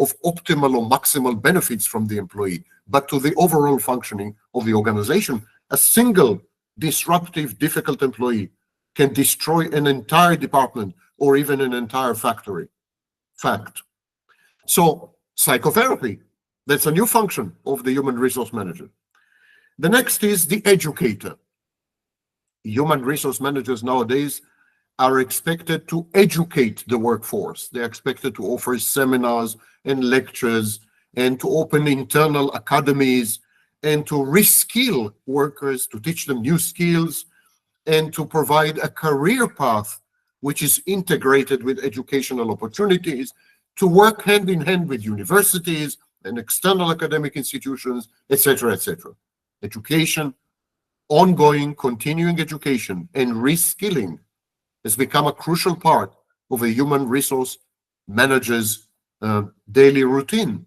of optimal or maximal benefits from the employee, but to the overall functioning of the organization. A single disruptive, difficult employee can destroy an entire department or even an entire factory. Fact. So psychotherapy, that's a new function of the human resource manager. The next is the educator. Human resource managers nowadays are expected to educate the workforce. They're expected to offer seminars and lectures and to open internal academies and to reskill workers, to teach them new skills, and to provide a career path which is integrated with educational opportunities, to work hand in hand with universities and external academic institutions, etc., etc. Education, ongoing, continuing education, and reskilling has become a crucial part of a human resource manager's daily routine.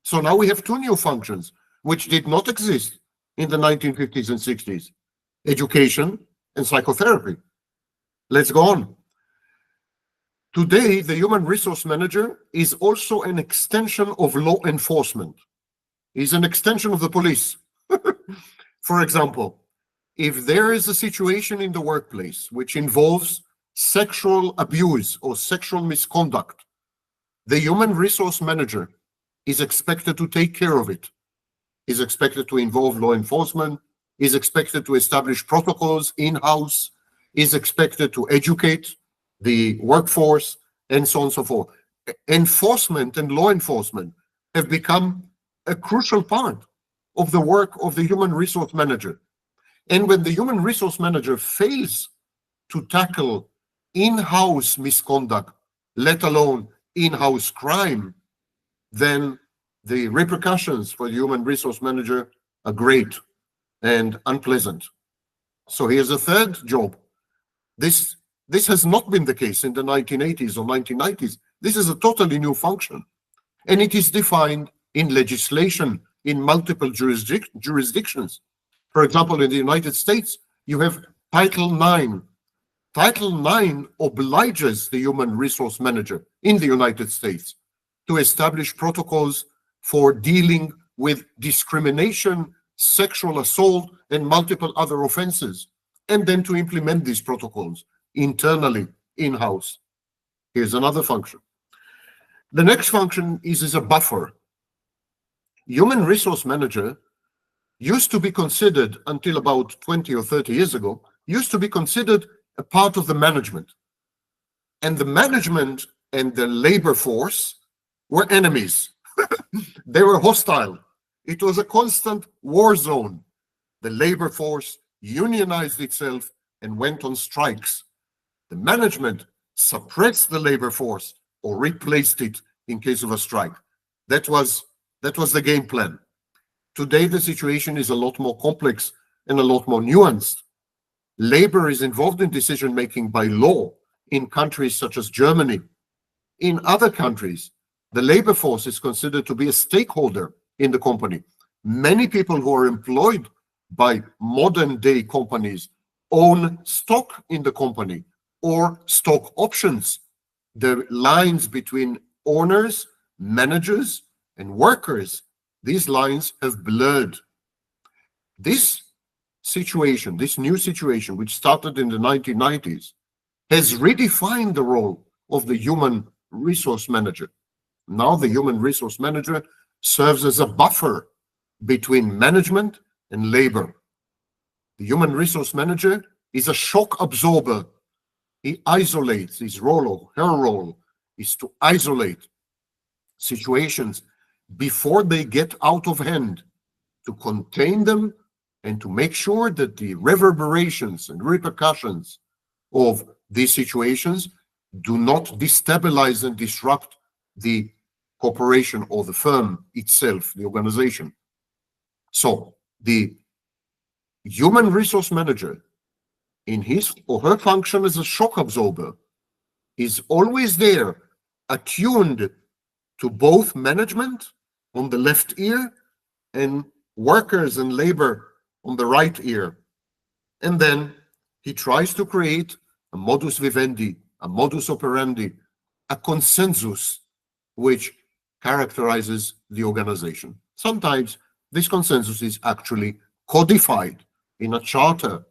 So now we have two new functions which did not exist in the 1950s and 60s: education and psychotherapy. Let's go on. Today, the human resource manager is also an extension of law enforcement. He's an extension of the police. For example, if there is a situation in the workplace which involves sexual abuse or sexual misconduct, the human resource manager is expected to take care of it. Is expected to involve law enforcement, is expected to establish protocols in-house, is expected to educate the workforce, and so on and so forth. Enforcement and law enforcement have become a crucial part of the work of the human resource manager. And when the human resource manager fails to tackle in-house misconduct, let alone in-house crime, then the repercussions for the human resource manager are great and unpleasant. So here's a third job. This has not been the case in the 1980s or 1990s. This is a totally new function. And it is defined in legislation in multiple jurisdictions. For example, in the United States, you have Title IX. Title IX obliges the human resource manager in the United States to establish protocols for dealing with discrimination, sexual assault, and multiple other offenses, and then to implement these protocols internally, in-house. Here's another function. The next function is a buffer. Human resource manager used to be considered, until about 20 or 30 years ago, used to be considered a part of the management. And the management and the labor force were enemies. They were hostile. It was a constant war zone. The labor force unionized itself and went on strikes. The management suppressed the labor force or replaced it in case of a strike. That was the game plan. Today, the situation is a lot more complex and a lot more nuanced. Labor is involved in decision-making by law in countries such as Germany. In other countries, the labor force is considered to be a stakeholder in the company. Many people who are employed by modern-day companies own stock in the company or stock options. The lines between owners, managers, and workers, these lines have blurred. This situation, this new situation, which started in the 1990s, has redefined the role of the human resource manager. Now the human resource manager serves as a buffer between management and labor. The human resource manager is a shock absorber. He isolates. His role or her role is to isolate situations before they get out of hand, to contain them and to make sure that the reverberations and repercussions of these situations do not destabilize and disrupt the corporation or the firm itself, the organization. So the human resource manager, in his or her function as a shock absorber, is always there, attuned to both management on the left ear and workers and labor on the right ear. And then he tries to create a modus vivendi, a modus operandi, a consensus which characterizes the organization. Sometimes this consensus is actually codified in a charter,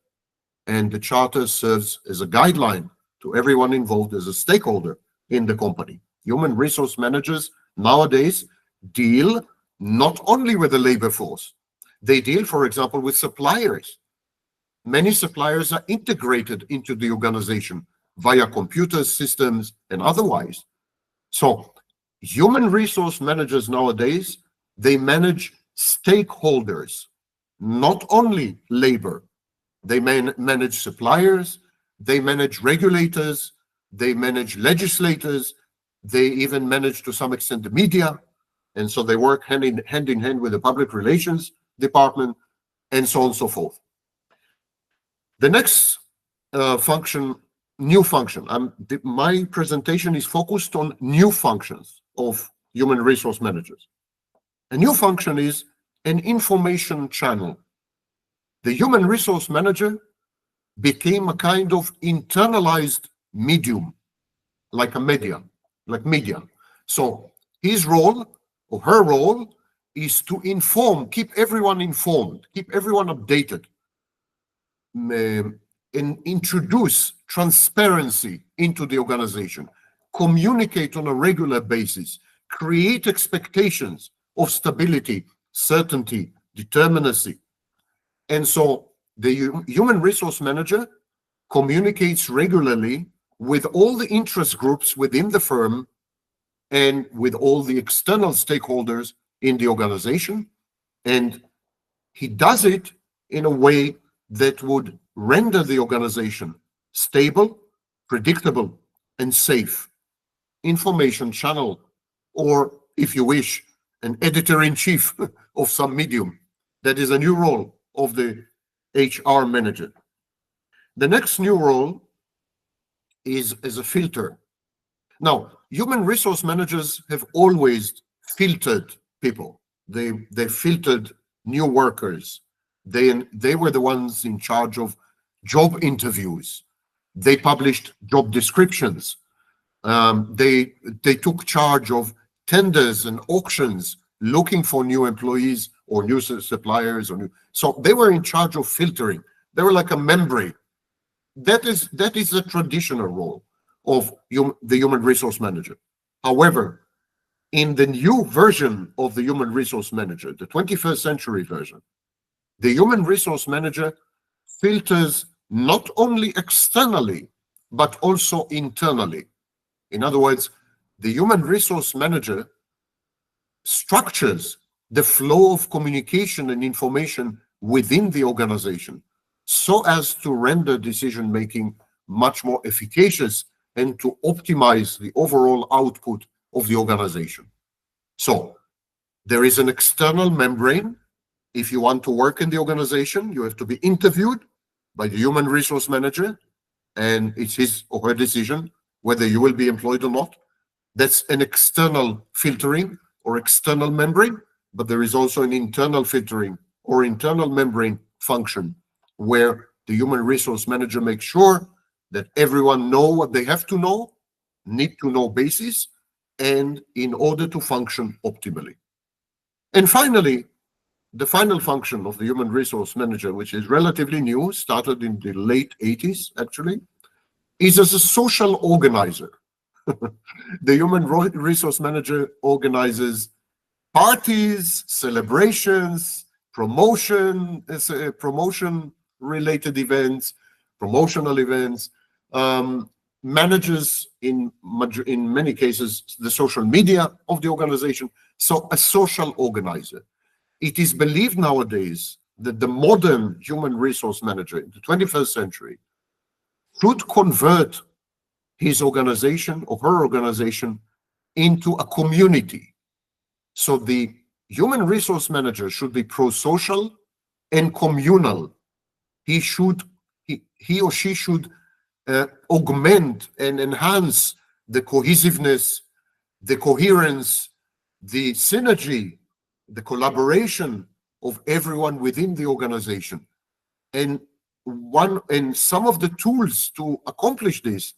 and the charter serves as a guideline to everyone involved as a stakeholder in the company. Human resource managers nowadays deal not only with the labor force, they deal, for example, with suppliers. Many suppliers are integrated into the organization via computer systems and otherwise. So human resource managers nowadays, they manage stakeholders, not only labor. They manage suppliers, they manage regulators, they manage legislators, they even manage to some extent the media. And so they work hand in hand with the public relations department, and so on and so forth. The next function, new function. My presentation is focused on new functions of human resource managers. A new function is an information channel. The human resource manager became a kind of internalized medium, like a media. So his role or her role is to inform, keep everyone informed, keep everyone updated, and introduce transparency into the organization, communicate on a regular basis, create expectations of stability, certainty, determinacy. And so the human resource manager communicates regularly with all the interest groups within the firm and with all the external stakeholders in the organization. And he does it in a way that would render the organization stable, predictable, and safe. Information channel, or if you wish, an editor-in-chief of some medium. That is a new role of the HR manager. The next new role is as a filter. Now, human resource managers have always filtered people. They filtered new workers. They were the ones in charge of job interviews. They published job descriptions. They took charge of tenders and auctions, looking for new employees or new suppliers so they were in charge of filtering. They were like a membrane. That is the traditional role of the human resource manager. However, in the new version of the human resource manager, the 21st century version, the human resource manager filters not only externally, but also internally. In other words, the human resource manager structures the flow of communication and information within the organization so as to render decision-making much more efficacious and to optimize the overall output of the organization. So there is an external membrane. If you want to work in the organization, you have to be interviewed by the human resource manager, and it's his or her decision whether you will be employed or not. That's an external filtering or external membrane, but there is also an internal filtering or internal membrane function where the human resource manager makes sure that everyone know what they have to know, need to know basis, and in order to function optimally. And finally, the final function of the human resource manager, which is relatively new, started in the late 80s actually, is as a social organizer. The human resource manager organizes parties, celebrations, promotion-related events, promotional events, manages in many cases the social media of the organization. So a social organizer. It is believed nowadays that the modern human resource manager in the 21st century should convert his organization or her organization into a community. So the human resource manager should be pro-social and communal. He or she should augment and enhance the cohesiveness, the coherence, the synergy, the collaboration of everyone within the organization. And some of the tools to accomplish this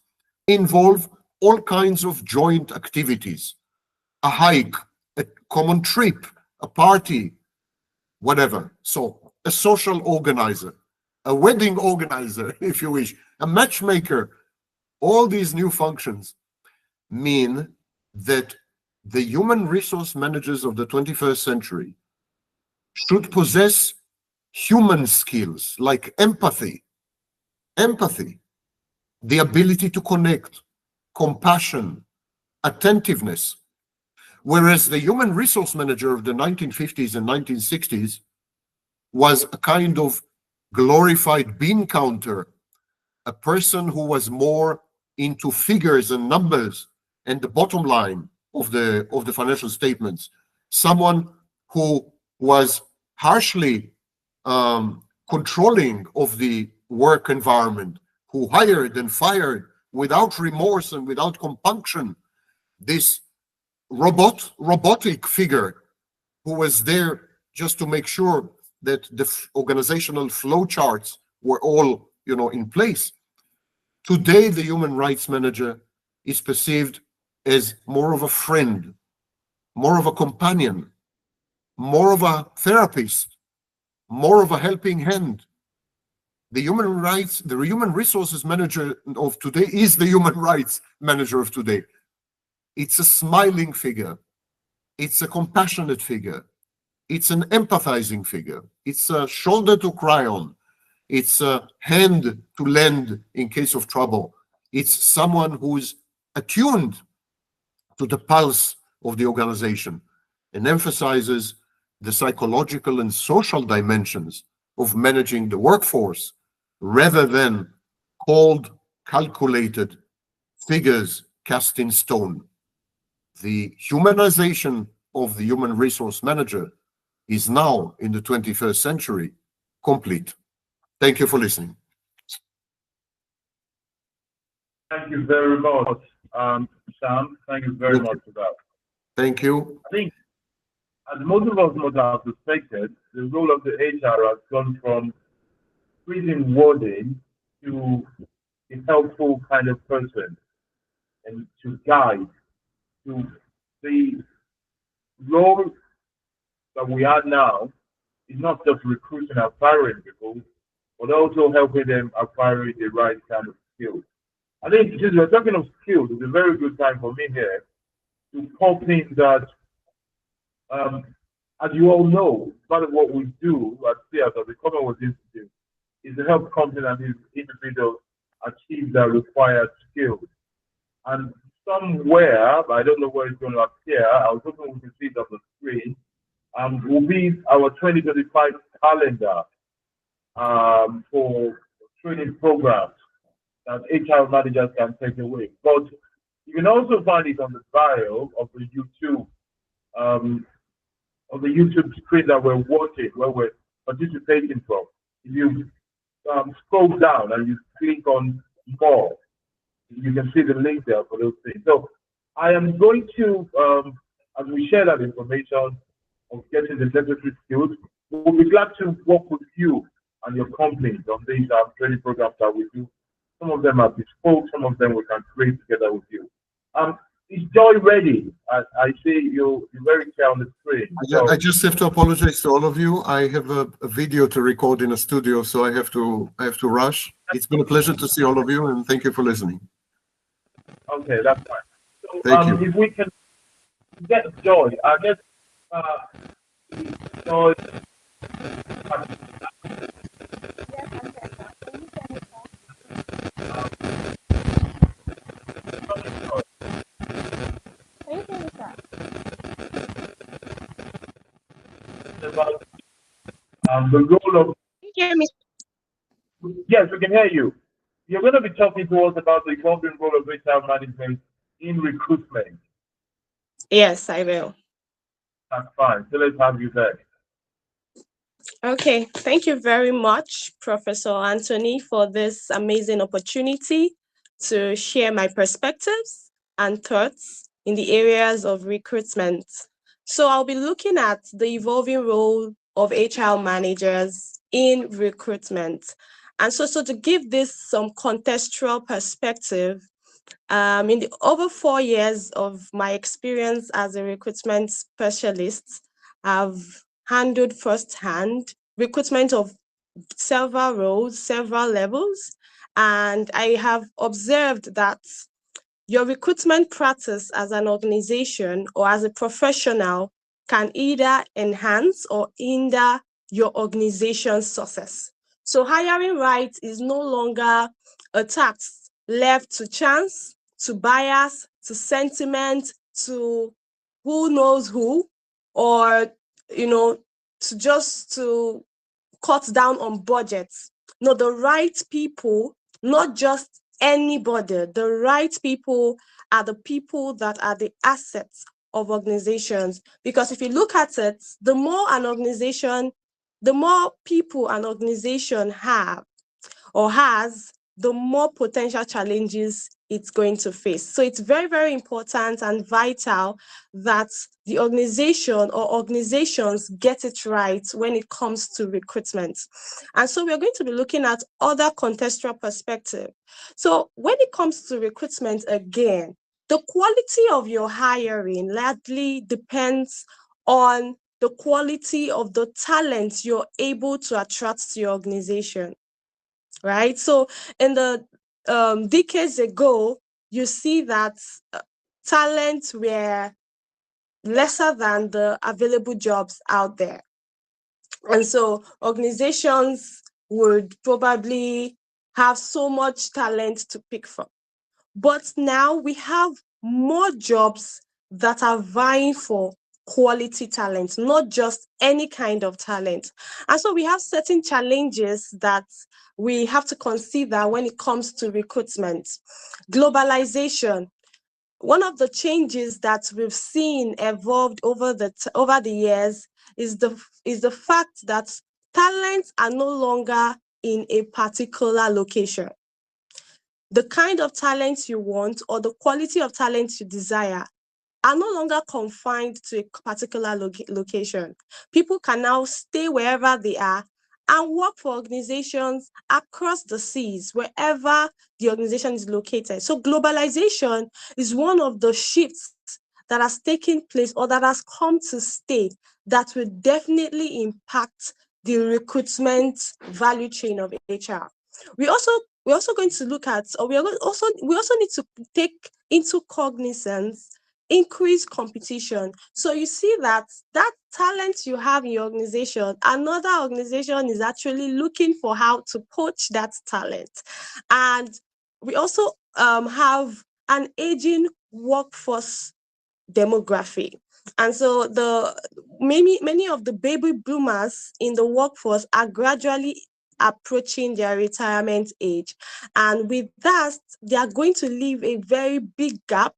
involve all kinds of joint activities. A hike common trip, a party, whatever. So a social organizer, a wedding organizer, if you wish, a matchmaker, all these new functions mean that the human resource managers of the 21st century should possess human skills like empathy, the ability to connect, compassion, attentiveness. Whereas the human resource manager of the 1950s and 1960s was a kind of glorified bean counter, a person who was more into figures and numbers and the bottom line of the financial statements, someone who was harshly controlling of the work environment, who hired and fired without remorse and without compunction, this robotic figure who was there just to make sure that the organizational flow charts were all, in place. Today, the human rights manager is perceived as more of a friend, more of a companion, more of a therapist, more of a helping hand. The human resources manager of today is the human rights manager of today. It's a smiling figure. It's a compassionate figure. It's an empathizing figure. It's a shoulder to cry on. It's a hand to lend in case of trouble. It's someone who's attuned to the pulse of the organization and emphasizes the psychological and social dimensions of managing the workforce rather than cold, calculated figures cast in stone. The humanization of the human resource manager is now, in the 21st century, complete. Thank you for listening. Thank you very much, Sam. Thank you very much for that. Thank you. I think, as most of us must have suspected, the role of the HR has gone from prison warden to a helpful kind of person and to guide, to the role that we are now is not just recruiting and firing people, but also helping them acquire the right kind of skills. I think since we're talking of skills, it's a very good time for me here to pop in that, as you all know, part of what we do at CIAPS, at the Commonwealth Institute, is to help companies and individuals achieve their required skills. And somewhere, but I don't know where it's going to appear, I was hoping we could see it on the screen, will be our 2025 calendar for training programs that HR managers can take away. But you can also find it on the bio of the YouTube screen that we're watching, where we're participating from. If you scroll down and you click on more, you can see the link there for those things. So I am going to, as we share that information of getting the necessary skills, we'll be glad to work with you and your companies on these training programs that we do. Some of them are bespoke, some of them we can create together with you. Is Joy ready? I see you're very clear on the screen. So, I just have to apologize to all of you. I have a video to record in a studio, so I have to rush. It's been a pleasure to see all of you, and thank you for listening. Okay, that's fine. So, thank you. If we can get Joy, I guess Joy. About the role of. Can you hear me? Yes, we can hear you. You're going to be talking to us about the evolving role of HR management in recruitment. Yes, I will. That's fine. So let's have you there. Okay, thank you very much, Professor Anthony, for this amazing opportunity to share my perspectives and thoughts in the areas of recruitment. So I'll be looking at the evolving role of HR managers in recruitment. And so to give this some contextual perspective, In the over 4 years of my experience as a recruitment specialist, I've handled firsthand recruitment of several roles, several levels, and I have observed that your recruitment practice as an organization or as a professional can either enhance or hinder your organization's success. So hiring right is no longer a task left to chance, to bias, to sentiment, to who knows who, or to cut down on budgets. No, the right people, not just anybody, the right people are the people that are the assets of organizations. Because if you look at it, the more people an organization has, the more potential challenges it's going to face. So it's very, very important and vital that the organization or organizations get it right when it comes to recruitment. And so we're going to be looking at other contextual perspective. So when it comes to recruitment, again, the quality of your hiring largely depends on the quality of the talent you're able to attract to your organization. Right? So in the decades ago, you see that talent were lesser than the available jobs out there. And so organizations would probably have so much talent to pick from. But now we have more jobs that are vying for quality talent, not just any kind of talent. And so we have certain challenges that we have to consider when it comes to recruitment. Globalization. One of the changes that we've seen evolved over the years is the fact that talents are no longer in a particular location. The kind of talent you want or the quality of talent you desire are no longer confined to a particular location. People can now stay wherever they are and work for organizations across the seas, wherever the organization is located. So globalization is one of the shifts that has taken place or that has come to stay that will definitely impact the recruitment value chain of HR. We're also going to look at, or we also need to take into cognizance increased competition. So you see that talent you have in your organization, another organization is actually looking for how to poach that talent. And we also have an aging workforce demography. And so many of the baby boomers in the workforce are gradually approaching their retirement age. And with that, they are going to leave a very big gap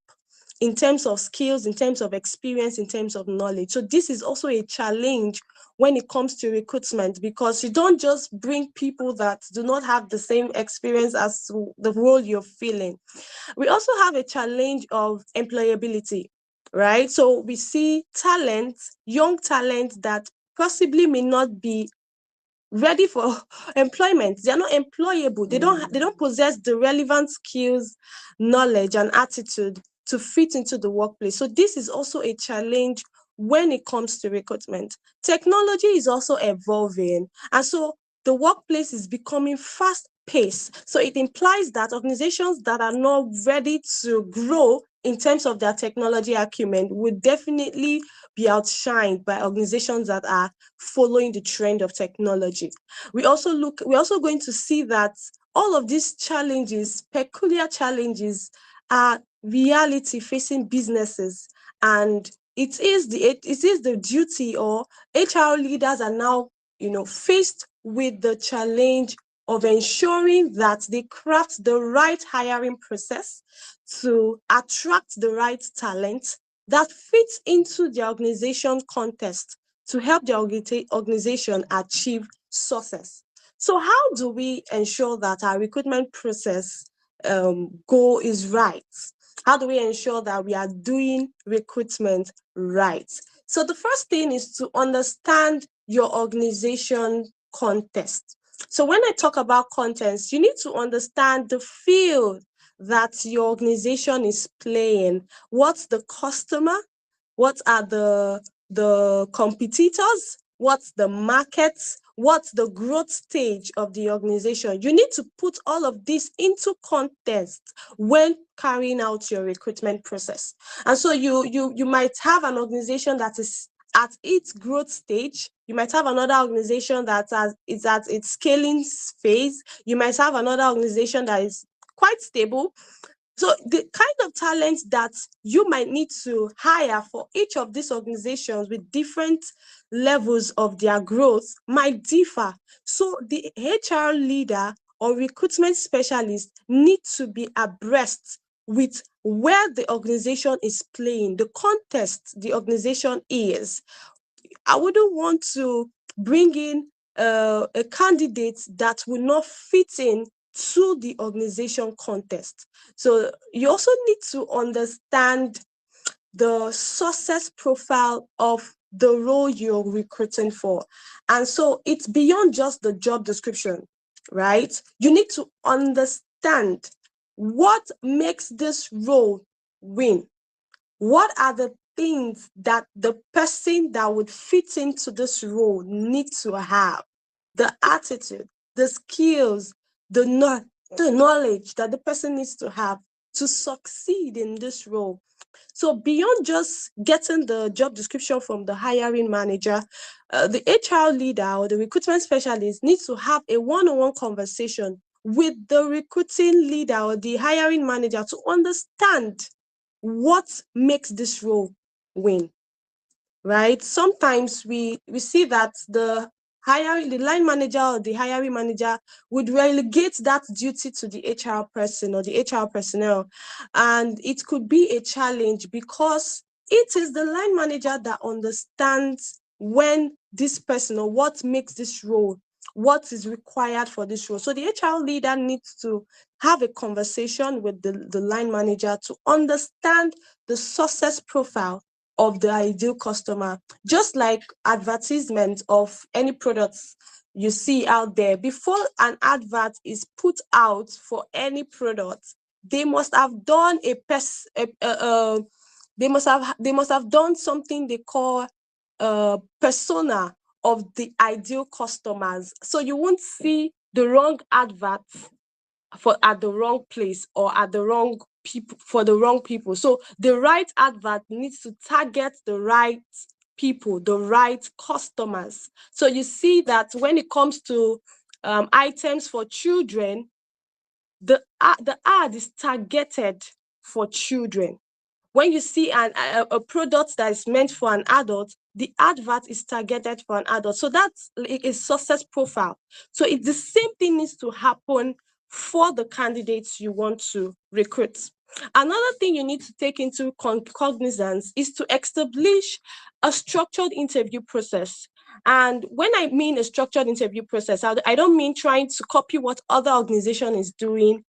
in terms of skills, in terms of experience, in terms of knowledge. So this is also a challenge when it comes to recruitment, because you don't just bring people that do not have the same experience as the role you're filling. We also have a challenge of employability, right? So we see talent, young talent that possibly may not be ready for employment. They are not employable. They don't possess the relevant skills, knowledge, and attitude to fit into the workplace. So this is also a challenge when it comes to recruitment. Technology is also evolving, and so the workplace is becoming fast-paced. So it implies that organizations that are not ready to grow in terms of their technology acumen would definitely be outshined by organizations that are following the trend of technology. We're also going to see that all of these challenges, peculiar challenges, are reality facing businesses, and it is the duty, or HR leaders are now faced with the challenge of ensuring that they craft the right hiring process to attract the right talent that fits into the organization context to help the organization achieve success. So how do we ensure that our recruitment process goal is right? How do we ensure that we are doing recruitment right? So the first thing is to understand your organization context. So when I talk about context, you need to understand the field that your organization is playing. What's the customer? What are the competitors? What's the market? What's the growth stage of the organization? You need to put all of this into context when carrying out your recruitment process. And so you might have an organization that is at its growth stage. You might have another organization that is at its scaling phase. You might have another organization that is quite stable. So the kind of talent that you might need to hire for each of these organizations with different levels of their growth might differ. So the HR leader or recruitment specialist need to be abreast with where the organization is playing, the context the organization is. I wouldn't want to bring in a candidate that will not fit in to the organization context. So you also need to understand the success profile of the role you're recruiting for. And so it's beyond just the job description, right? You need to understand what makes this role win. What are the things that the person that would fit into this role needs to have? The attitude, the skills, the knowledge that the person needs to have to succeed in this role. So beyond just getting the job description from the hiring manager, the HR leader or the recruitment specialist needs to have a one-on-one conversation with the recruiting leader or the hiring manager to understand what makes this role win, right? Sometimes we see that the line manager or the hiring manager would relegate that duty to the HR person or the HR personnel. And it could be a challenge because it is the line manager that understands when this person or what makes this role, what is required for this role. So the HR leader needs to have a conversation with the line manager to understand the success profile of the ideal customer. Just like advertisement of any products you see out there, before an advert is put out for any product, they must have done they must have done something they call persona of the ideal customers. So you won't see the wrong advert for at the wrong place or at the wrong people for the wrong people. So the right advert needs to target the right people, the right customers. So you see that when it comes to items for children, the ad is targeted for children. When you see a product that is meant for an adult, the advert is targeted for an adult. So that's a success profile. So it's the same thing needs to happen for the candidates you want to recruit. Another thing you need to take into cognizance is to establish a structured interview process. And when I mean a structured interview process, I don't mean trying to copy what other organization is doing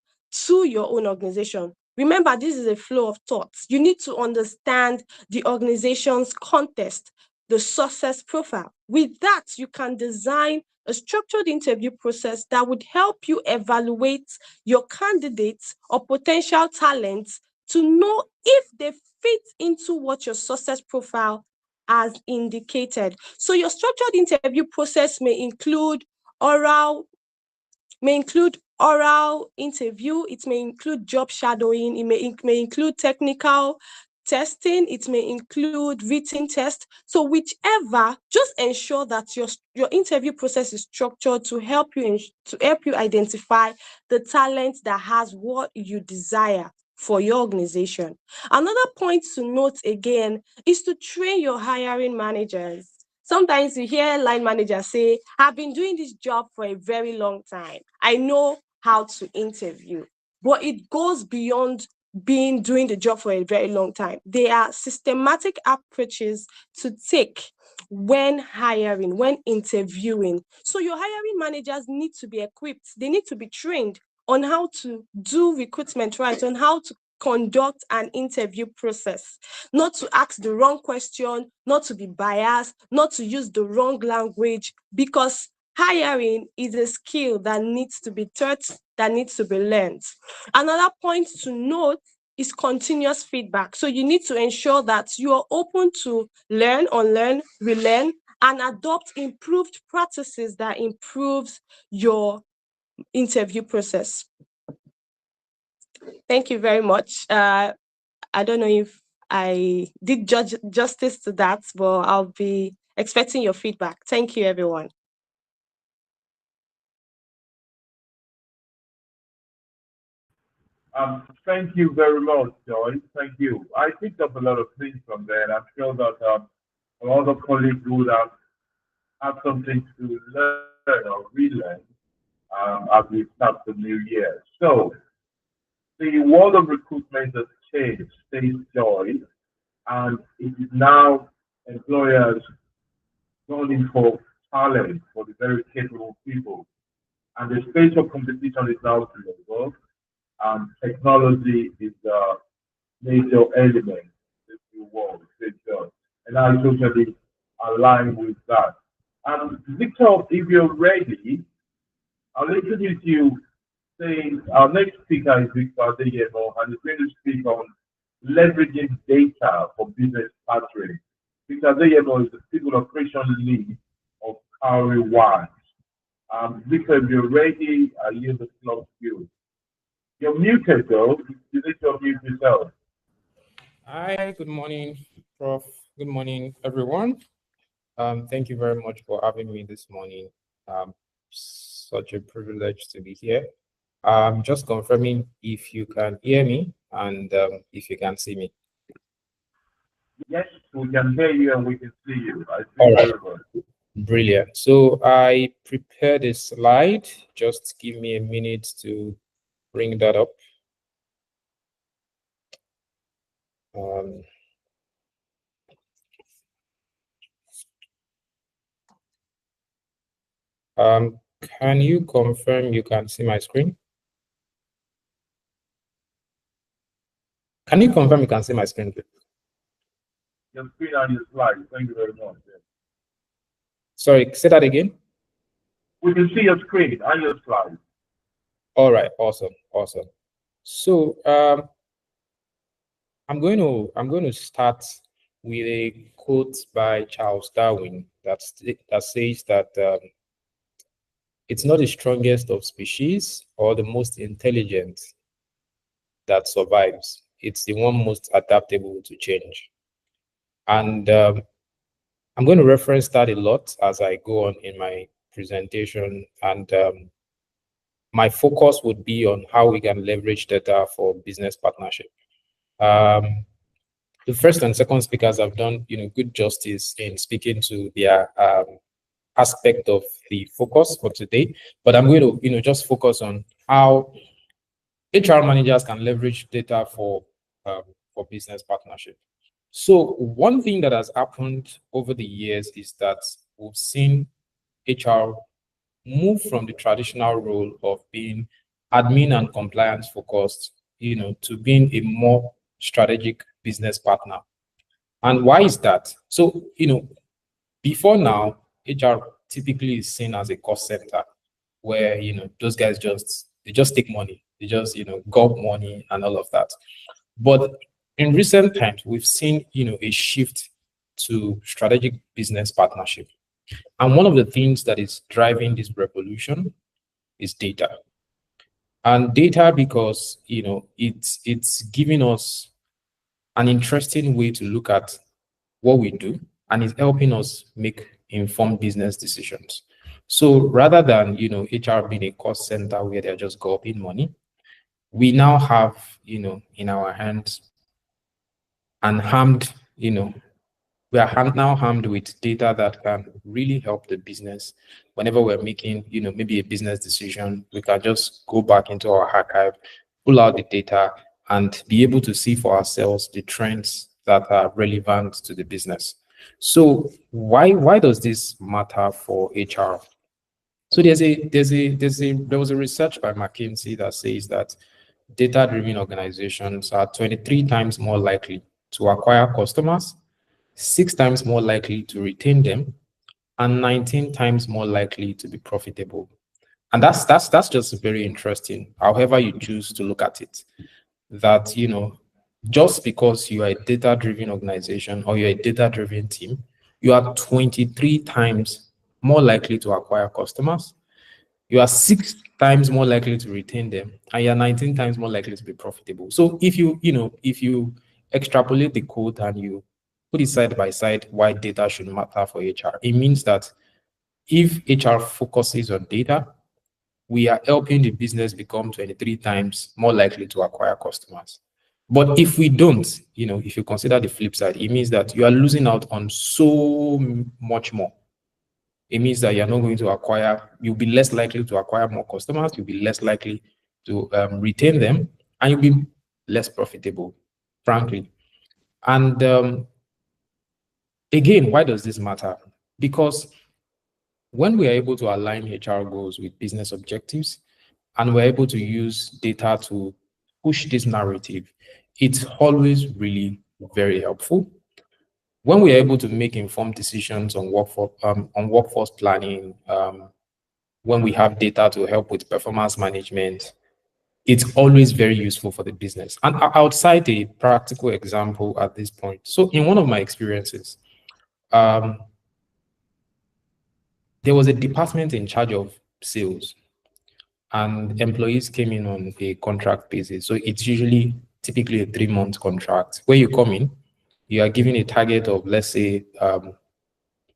to your own organization. Remember, this is a flow of thoughts. You need to understand the organization's context, the success profile. With that, you can design a structured interview process that would help you evaluate your candidates or potential talents to know if they fit into what your success profile has indicated. So your structured interview process oral may include oral interview, it may include job shadowing, it may include technical testing, it may include written test. So whichever, just ensure that your interview process is structured to help you identify the talent that has what you desire for your organization. Another point to note again is to train your hiring managers. Sometimes you hear line managers say, I've been doing this job for a very long time. I know how to interview. But it goes beyond doing the job for a very long time. There are systematic approaches to take when hiring, when interviewing. So your hiring managers need to be equipped. They need to be trained on how to do recruitment right, on how to conduct an interview process, not to ask the wrong question, not to be biased, not to use the wrong language, because hiring is a skill that needs to be taught, that needs to be learned. Another point to note is continuous feedback. So you need to ensure that you are open to learn, unlearn, relearn, and adopt improved practices that improves your interview process. Thank you very much. I don't know if I did justice to that, but I'll be expecting your feedback. Thank you, everyone. Thank you very much, Joyce. Thank you. I picked up a lot of things from there, and I'm sure that a lot of colleagues would have something to learn or relearn as we start the new year. So, the world of recruitment has changed, says Joyce, and it is now employers going for talent for the very capable people. And the space of competition is now global, and technology is a major element in this new world, says Joyce. And I totally align with that. Victor, if you're ready, I'll introduce you. Saying our next speaker is Victor Adeyemo, and he's going to speak on leveraging data for business partnering. Victor Adeyemo is the Civil Operations Lead of Cowrie One. Victor, if you're ready, I use the floor to you. You're muted though. You need to unmute yourself. Hi, good morning, Prof. Good morning, everyone. Thank you very much for having me this morning. Such a privilege to be here. Just confirming if you can hear me and if you can see me. Yes, we can hear you and we can see you. I see All right. very well. Brilliant. So I prepared a slide. Just give me a minute to bring that up. Can you confirm you can see my screen? Can you confirm you can see my screen? Your screen on your slide. Thank you very much. Sorry, say that again. We can see your screen on your slide. All right, awesome. So I'm going to start with a quote by Charles Darwin that says that it's not the strongest of species or the most intelligent that survives. It's the one most adaptable to change. And I'm going to reference that a lot as I go on in my presentation. And my focus would be on how we can leverage data for business partnership. The first and second speakers have done, good justice in speaking to their aspect of the focus for today. But I'm going to, just focus on how HR managers can leverage data for business partnership. So one thing that has happened over the years is that we've seen HR move from the traditional role of being admin and compliance focused, to being a more strategic business partner. And why is that? So, before now, HR typically is seen as a cost center where, those guys they just take money. They just, gulp money and all of that. But in recent times, we've seen, a shift to strategic business partnership. And one of the things that is driving this revolution is data. And data because, it's giving us an interesting way to look at what we do, and it's helping us make informed business decisions. So rather than, HR being a cost center where they're just gulping money, we now have, in our hands and armed, we are now armed with data that can really help the business. Whenever we're making, maybe a business decision, we can just go back into our archive, pull out the data, and be able to see for ourselves the trends that are relevant to the business. So why does this matter for HR? So there was a research by McKinsey that says that data-driven organizations are 23 times more likely to acquire customers, 6 times more likely to retain them, and 19 times more likely to be profitable. And that's just very interesting, however you choose to look at it. That, just because you are a data-driven organization or you're a data-driven team, you are 23 times more likely to acquire customers. You are 6 times more likely to retain them, and you're 19 times more likely to be profitable. So if if you extrapolate the code and you put it side by side why data should matter for HR, it means that if HR focuses on data, we are helping the business become 23 times more likely to acquire customers. But if we don't, if you consider the flip side, it means that you are losing out on so much more. It means that you're not going to acquire, you'll be less likely to acquire more customers, you'll be less likely to retain them, and you'll be less profitable, frankly. And again, why does this matter? Because when we are able to align HR goals with business objectives, and we're able to use data to push this narrative, it's always really very helpful. When we're able to make informed decisions on workforce planning, when we have data to help with performance management, it's always very useful for the business. And I'll cite a practical example at this point. So in one of my experiences, there was a department in charge of sales, and employees came in on a contract basis. So it's typically a 3-month contract. Where you come in, you are given a target of, let's say,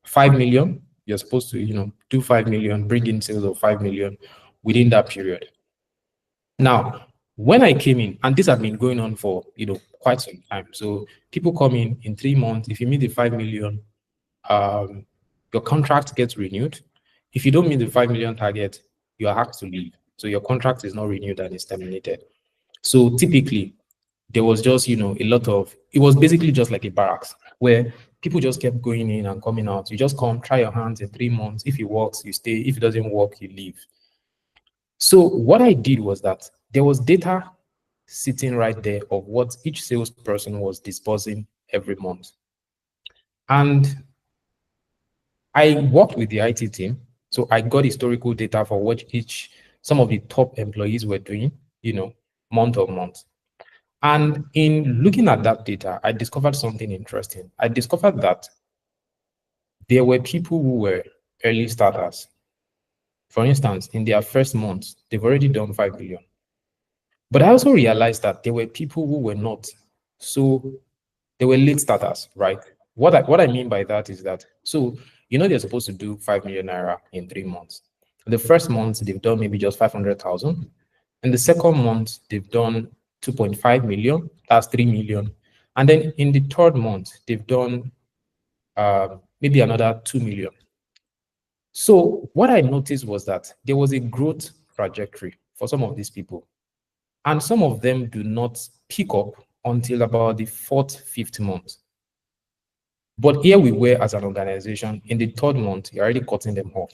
5 million. You're supposed to, do 5 million, bring in sales of 5 million within that period. Now, when I came in, and this had been going on for, quite some time. So people come in 3 months. If you meet the 5 million, your contract gets renewed. If you don't meet the 5 million target, you are asked to leave. So your contract is not renewed and is terminated. So typically, there was just, it was basically just like a barracks where people just kept going in and coming out. You just come, try your hands in 3 months. If it works, you stay. If it doesn't work, you leave. So what I did was that there was data sitting right there of what each salesperson was disbursing every month. And I worked with the IT team. So I got historical data for what some of the top employees were doing, month on month. And in looking at that data, I discovered something interesting. I discovered that there were people who were early starters. For instance, in their first month, they've already done 5 billion. But I also realized that there were people who were not. So they were late starters, right? What I mean by that is that, so they're supposed to do 5 million naira in 3 months. The first month, they've done maybe just 500,000. In the second month, they've done 2.5 million, that's 3 million. And then in the third month, they've done maybe another 2 million. So what I noticed was that there was a growth trajectory for some of these people. And some of them do not pick up until about the 4th, 5th month. But here we were as an organization, in the 3rd month, you're already cutting them off.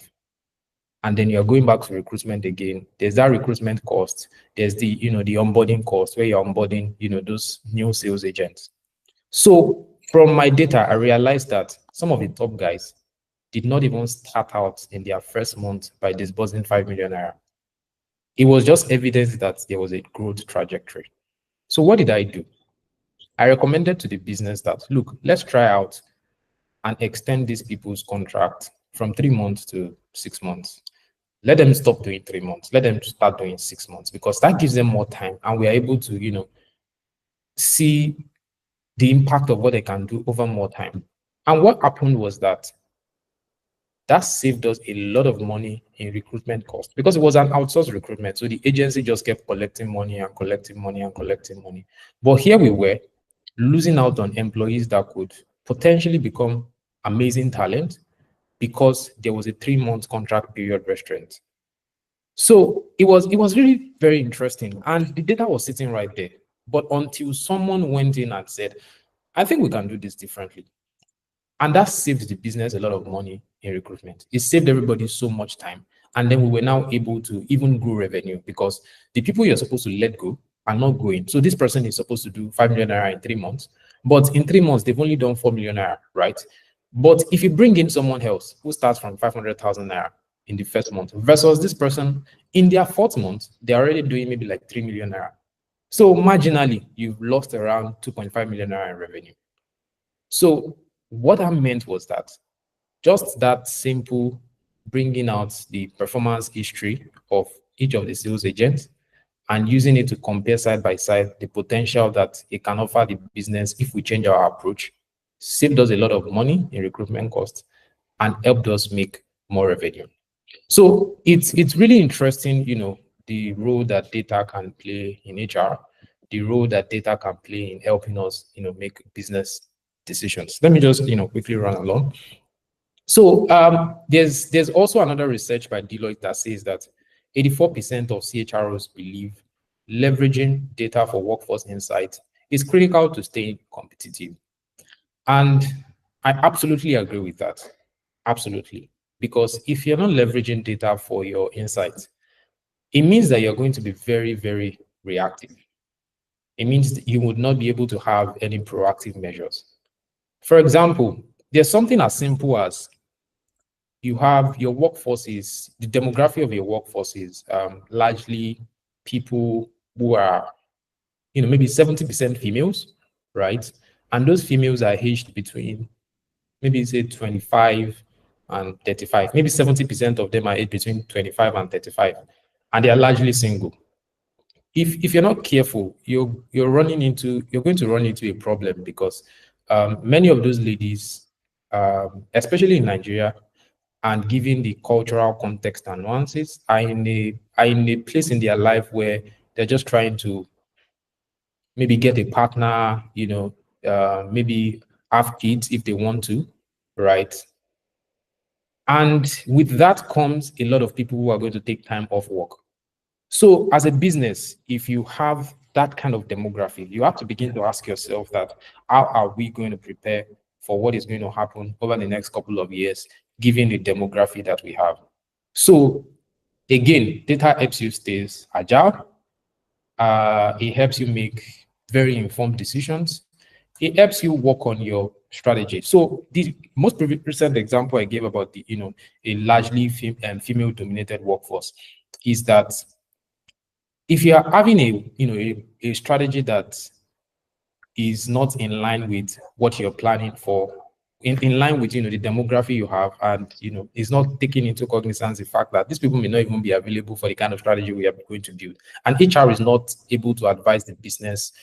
And then you're going back to recruitment again. There's that recruitment cost. There's the, the onboarding cost where you're onboarding, those new sales agents. So from my data, I realized that some of the top guys did not even start out in their first month by disbursing 5 million naira. It was just evidence that there was a growth trajectory. So what did I do? I recommended to the business that, look, let's try out and extend these people's contract from 3 months to 6 months. Let them stop doing 3 months. Let them start doing 6 months, because that gives them more time, and we are able to, see the impact of what they can do over more time. And what happened was that saved us a lot of money in recruitment costs, because it was an outsourced recruitment. So the agency just kept collecting money and collecting money and collecting money. But here we were losing out on employees that could potentially become amazing talent because there was a 3-month contract period restraint. So it was really very interesting, and the data was sitting right there. But until someone went in and said, I think we can do this differently. And that saved the business a lot of money in recruitment. It saved everybody so much time. And then we were now able to even grow revenue, because the people you're supposed to let go are not going. So this person is supposed to do 5 million naira in 3 months, but in 3 months, they've only done 4 million naira, right? But if you bring in someone else who starts from 500,000 naira, in the first month versus this person in their fourth month, they're already doing maybe like 3 million naira. So marginally, you've lost around 2.5 million naira in revenue. So what I meant was that just that simple bringing out the performance history of each of the sales agents and using it to compare side by side the potential that it can offer the business if we change our approach, saved us a lot of money in recruitment costs and helped us make more revenue. So it's really interesting, the role that data can play in HR, the role that data can play in helping us, make business decisions. Let me just, quickly run along. So there's also another research by Deloitte that says that 84% of CHROs believe leveraging data for workforce insight is critical to stay competitive. And I absolutely agree with that. Absolutely. Because if you're not leveraging data for your insights, it means that you're going to be very, very reactive. It means that you would not be able to have any proactive measures. For example, there's something as simple as you have your workforce is, the demography of your workforce is largely people who are, maybe 70% females, right? And those females are aged between maybe say 25 and 35. Maybe 70% of them are aged between 25 and 35, and they are largely single. If you're not careful, you're going to run into a problem because many of those ladies, especially in Nigeria, and given the cultural context and nuances, are in a place in their life where they're just trying to maybe get a partner, maybe have kids if they want to, right? And with that comes a lot of people who are going to take time off work. So as a business, if you have that kind of demography, you have to begin to ask yourself that how are we going to prepare for what is going to happen over the next couple of years, given the demography that we have. So again, data helps you stay agile. It helps you make very informed decisions. It helps you work on your strategy. So the most recent example I gave about the, a largely female-dominated workforce is that if you are having a strategy that is not in line with what you're planning for, in line with the demography you have, and is not taking into cognizance the fact that these people may not even be available for the kind of strategy we are going to build, and HR is not able to advise the business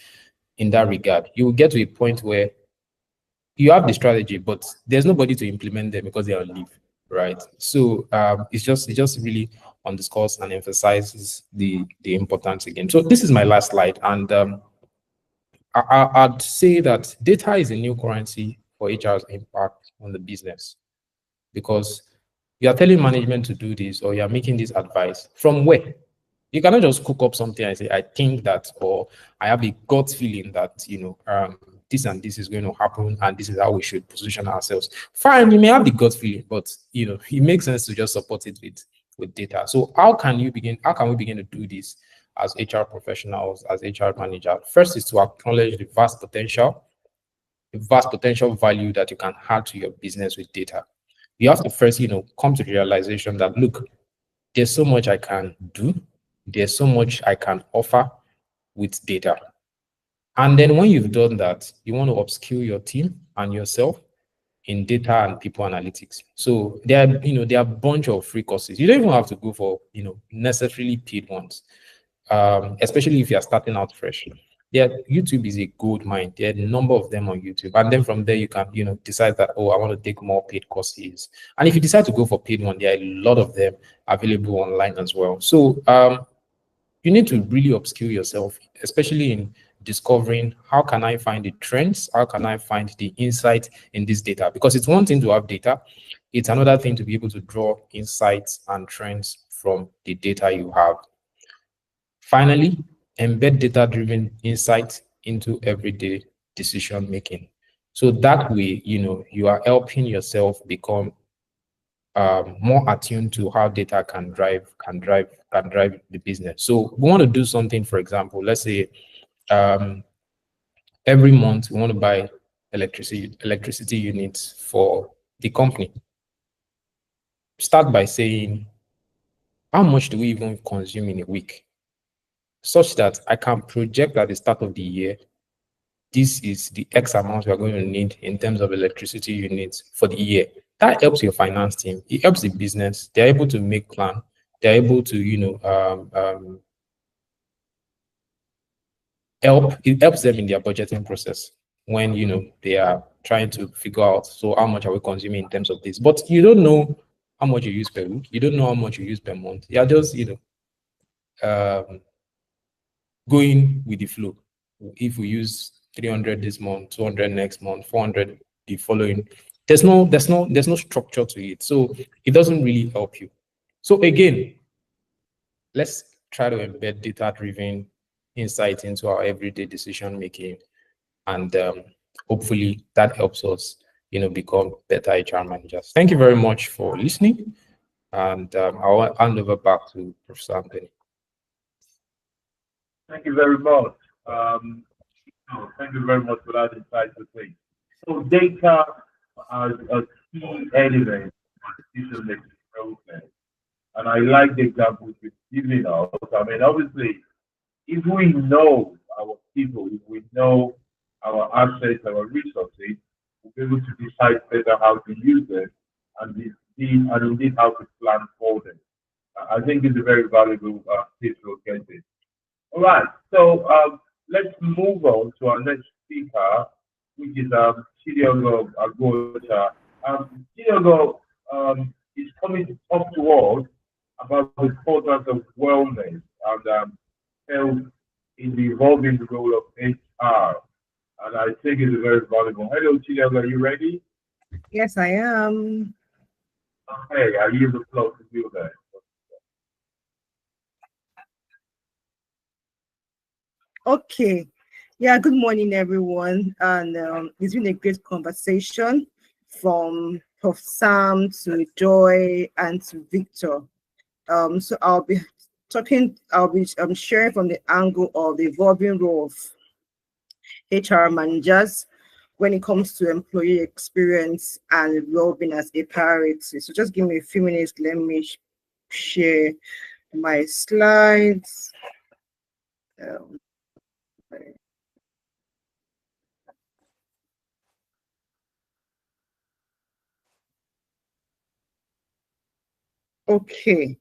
in that regard, you will get to a point where you have the strategy, but there's nobody to implement them because they are on leave, right? So it just really underscores and emphasizes the importance again. So this is my last slide, and I'd say that data is a new currency for HR's impact on the business, because you are telling management to do this, or you are making this advice from where? You cannot just cook up something and say, I think that, or I have a gut feeling that, this and this is going to happen, and this is how we should position ourselves. Fine, you may have the gut feeling, but it makes sense to just support it with data. So how can we begin to do this as HR professionals, as HR manager? First is to acknowledge the vast potential value that you can add to your business with data. You have to first, come to the realization that, look, there's so much I can do. There's so much I can offer with data. And then when you've done that, you want to upskill your team and yourself in data and people analytics. So there are a bunch of free courses. You don't even have to go for, necessarily paid ones, especially if you're starting out fresh. YouTube is a gold mine. There are a number of them on YouTube. And then from there, you can, decide that, oh, I want to take more paid courses. And if you decide to go for paid one, there are a lot of them available online as well. So you need to really upskill yourself, especially in discovering how can I find the trends, how can I find the insight in this data? Because it's one thing to have data, it's another thing to be able to draw insights and trends from the data you have. Finally, embed data-driven insights into everyday decision making. So that way, you are helping yourself become more attuned to how data can drive the business. So we want to do something, for example, let's say every month we want to buy electricity units for the company. start by saying, how much do we even consume in a week? Such that I can project at the start of the year, this is the X amount we are going to need in terms of electricity units for the year. That helps your finance team. It helps the business. They're able to make plan. They're able to, it helps them in their budgeting process when, they are trying to figure out, so how much are we consuming in terms of this? But you don't know how much you use per week. You don't know how much you use per month. You're just, going with the flow. If we use 300 this month, 200 next month, 400 the following, there's no structure to it. So it doesn't really help you. So again, let's try to embed data-driven insight into our everyday decision making, and hopefully that helps us, become better HR managers. Thank you very much for listening, and I'll hand over back to Professor Anthony. Thank you very much. Thank you very much for that insightful thing. So data as a key element of decision making process. And I like the examples you've given us. I mean, obviously, if we know our people, if we know our assets, our resources, we'll be able to decide better how to use them and indeed how to plan for them. I think it's a very valuable piece to get it. All right, so let's move on to our next speaker, which is Chidiogo Agocha. Chidiogo is coming to talk to us about the importance of wellness and health in the evolving role of HR. And I think it's very valuable. Hello, Chidiogo, are you ready? Yes, I am. Okay, I yield the floor to you there. Okay. Yeah, good morning, everyone. And it's been a great conversation from Prof. Sam to Joy and to Victor. So I'll be sharing from the angle of the evolving role of HR managers when it comes to employee experience and well-being as a priority. So just give me a few minutes. Let me share my slides. Okay,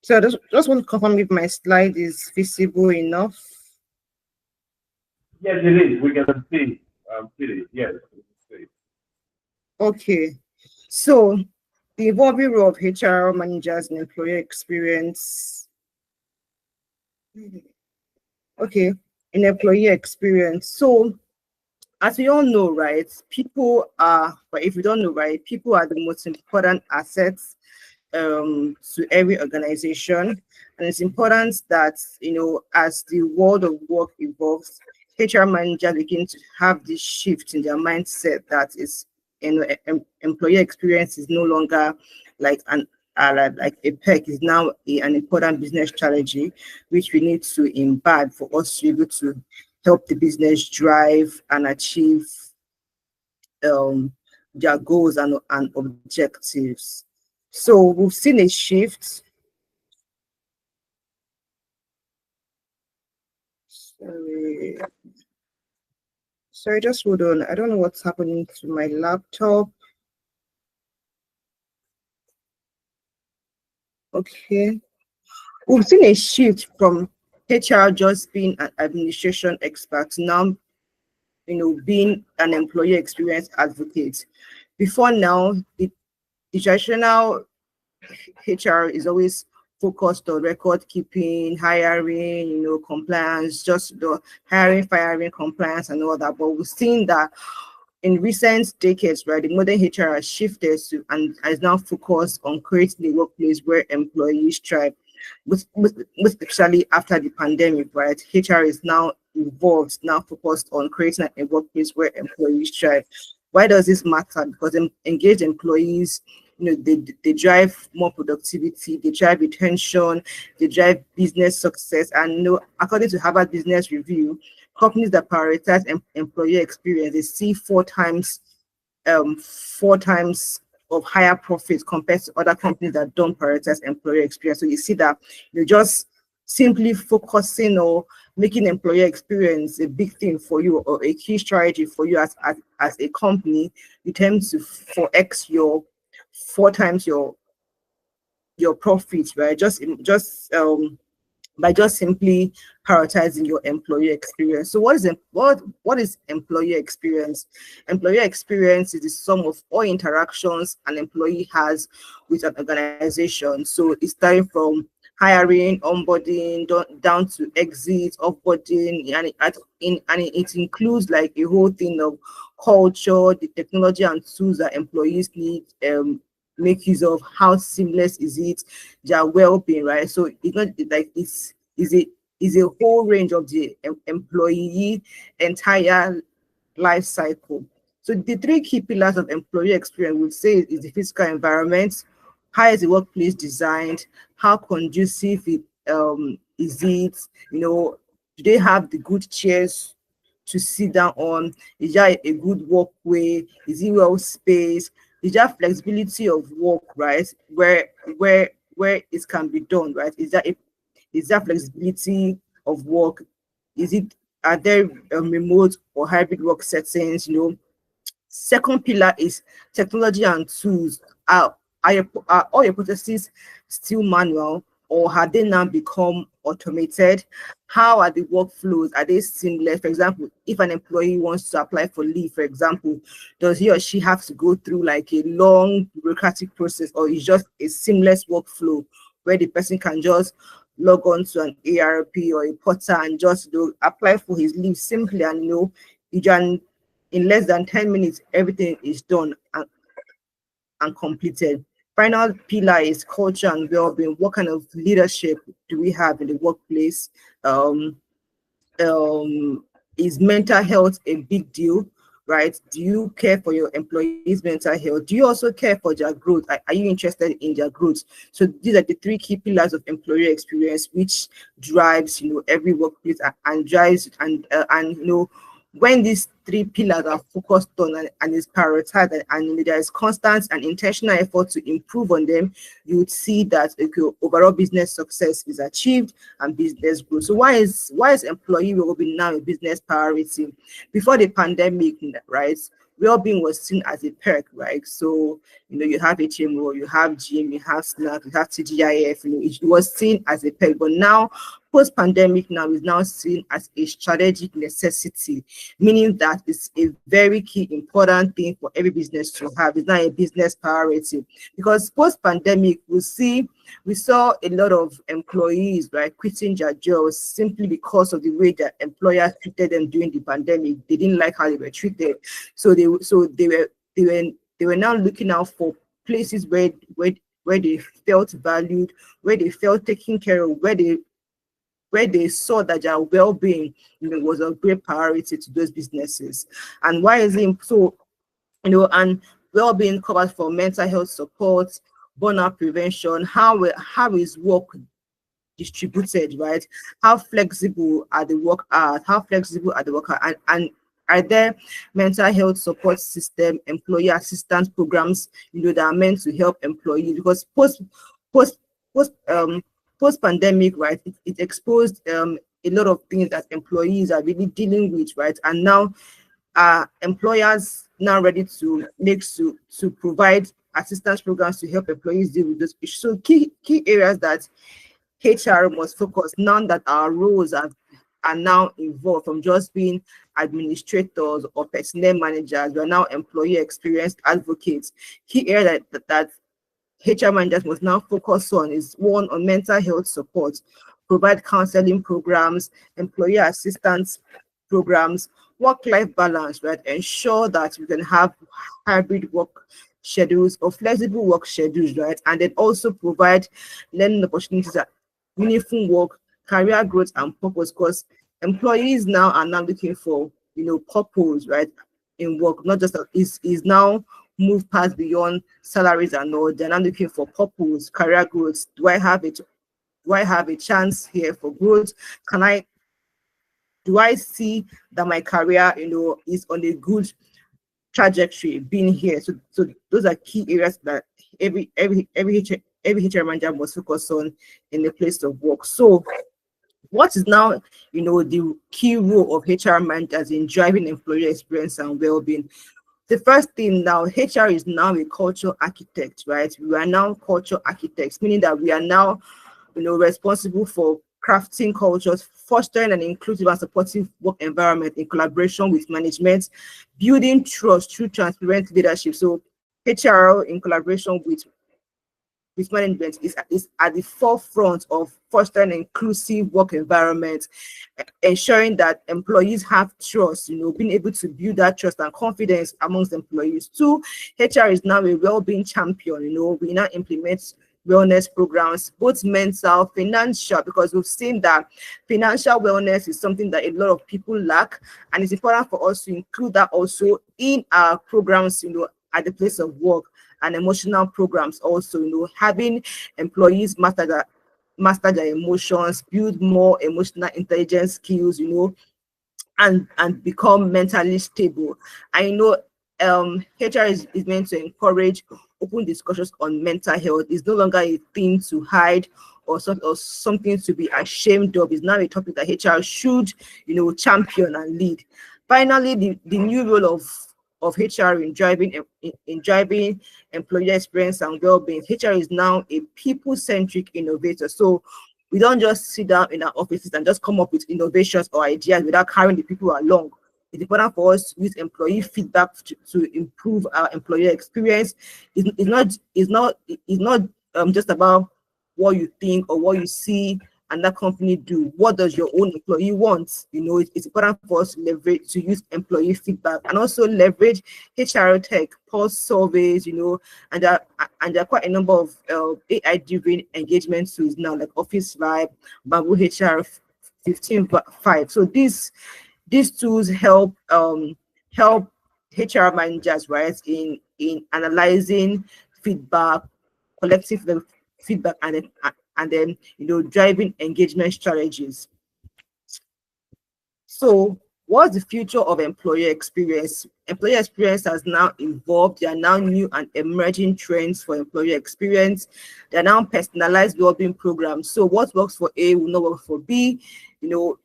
so I just want to confirm if my slide is visible enough. Yes, it is. We can see it. Yes, we can see. Okay, so the evolving role of HR managers and employee experience. Okay, in employee experience. So as we all know, right, people are, but if you don't know, right, people are the most important assets to every organization. And it's important that, as the world of work evolves, HR managers begin to have this shift in their mindset that is, employee experience is no longer like like a peg, is now an important business strategy, which we need to embed for us to be able to help the business drive and achieve their goals and objectives. So we've seen a shift. Sorry, just hold on. I don't know what's happening to my laptop. Okay. We've seen a shift from HR just being an administration expert now, being an employee experience advocate. Before now, the traditional HR is always focused on record keeping, hiring, compliance, just the hiring, firing, compliance, and all that. But we've seen that in recent decades, right, the modern HR has shifted to and is now focused on creating a workplace where employees thrive. With especially after the pandemic, right, HR is now involved, now focused on creating a workplace where employees thrive. Why does this matter? Because engaged employees, they drive more productivity, they drive retention, they drive business success. And according to Harvard Business Review, companies that prioritize employee experience, they see four times of higher profits compared to other companies that don't prioritize employee experience. So you see that you're just simply focusing or making employee experience a big thing for you or a key strategy for you as a company, you tend to 4x your 4 times your profits, right? Just by just simply prioritizing your employee experience. So what is employee experience? Employee experience is the sum of all interactions an employee has with an organization. So it's starting from hiring, onboarding, down to exit, offboarding, and it includes like a whole thing of culture, the technology and tools that employees need, make use of, how seamless is it, their well-being, right? So it's not like is a whole range of the employee entire life cycle. So the 3 key pillars of employee experience would say is the physical environment, how is the workplace designed, how conducive is it, do they have the good chairs to sit down on, is there a good walkway, is it well spaced, is there flexibility of work, right? Where it can be done, right? Is there flexibility of work? Are there remote or hybrid work settings? Second pillar is technology and tools. Are all your processes still manual, or have they now become automated? How are the workflows? Are they seamless? For example, if an employee wants to apply for leave, for example, does he or she have to go through like a long bureaucratic process, or is just a seamless workflow where the person can just log on to an ARP or a portal and just apply for his leave simply, and you can in less than 10 minutes, everything is done and completed. Final pillar is culture and well-being. What kind of leadership do we have in the workplace? Is mental health a big deal, right? Do you care for your employees' mental health? Do you also care for their growth? Are you interested in their growth? So these are the 3 key pillars of employee experience, which drives every workplace and drives and when these 3 pillars are focused on and is prioritized, and there is constant and intentional effort to improve on them, you would see that overall business success is achieved and business growth. So why is employee well-being now a business priority? Before the pandemic, right, well-being was seen as a perk, right? So you have HMO, you have gym, you have snack, you have TGIF, it was seen as a perk. But now, post-pandemic, now is now seen as a strategic necessity, meaning that it's a very key important thing for every business to have. It's not a business priority, because post-pandemic we saw a lot of employees, right, quitting their jobs simply because of the way that employers treated them during the pandemic. They didn't like how they were treated, so they were now looking out for places where they felt valued, where they felt taken care of, where they saw that their well-being was a great priority to those businesses. And why is it so? And well-being covers for mental health support, burnout prevention. How is work distributed, right? How flexible are the work hours? How flexible are the work hours? And are there mental health support system, employee assistance programs, that are meant to help employees? Because post pandemic, right, it exposed a lot of things that employees are really dealing with, right? And now employers now ready to provide assistance programs to help employees deal with those issues. So key areas that HR must focus now that our roles are now involved, from just being administrators or personnel managers, we are now employee experience advocates. Key area that HR managers must now focus on is one, on mental health support, provide counseling programs, employee assistance programs, work-life balance, right? Ensure that we can have hybrid work schedules or flexible work schedules, right? And then also provide learning opportunities, meaningful work, career growth, and purpose, because employees now are now looking for purpose, right, in work. Not just is now moved past beyond salaries and all. They're now looking for purpose, career growth. Do I have a chance here for growth? Do I see that my career is on a good trajectory being here. So those are key areas that every HR manager must focus on in the place of work. So what is now, the key role of HR managers in driving employee experience and well-being? The first thing now, HR is now a cultural architect, right? We are now cultural architects, meaning that we are now, responsible for crafting cultures, fostering an inclusive and supportive work environment in collaboration with management, building trust through transparent leadership. So HR in collaboration with management is at the forefront of fostering an inclusive work environment, ensuring that employees have trust, being able to build that trust and confidence amongst employees. Two, HR is now a well-being champion. We now implement wellness programs, both mental, financial, because we've seen that financial wellness is something that a lot of people lack, and it's important for us to include that also in our programs, at the place of work, and emotional programs also, having employees master their emotions, build more emotional intelligence skills, and become mentally stable. I know HR is meant to encourage open discussions on mental health. It's no longer a thing to hide or something to be ashamed of. It's now a topic that HR should, champion and lead. Finally, the new role of HR in driving employee experience and well-being. HR is now a people-centric innovator. So we don't just sit down in our offices and just come up with innovations or ideas without carrying the people along. It's important for us to use employee feedback to improve our employee experience. It's not just about what you think or what you see and that company do. What does your own employee want? It's important for us to use employee feedback and also leverage HR tech, pulse surveys, and there are quite a number of AI-driven engagement tools now, like Office Vibe, Bamboo HR 15.5. So these tools help HR managers, right, in analyzing feedback, collective feedback, and then driving engagement strategies. So what's the future of employee experience? Employee experience has now evolved. There are now new and emerging trends for employee experience. There are now personalized well-being programs. So what works for A will not work for B, or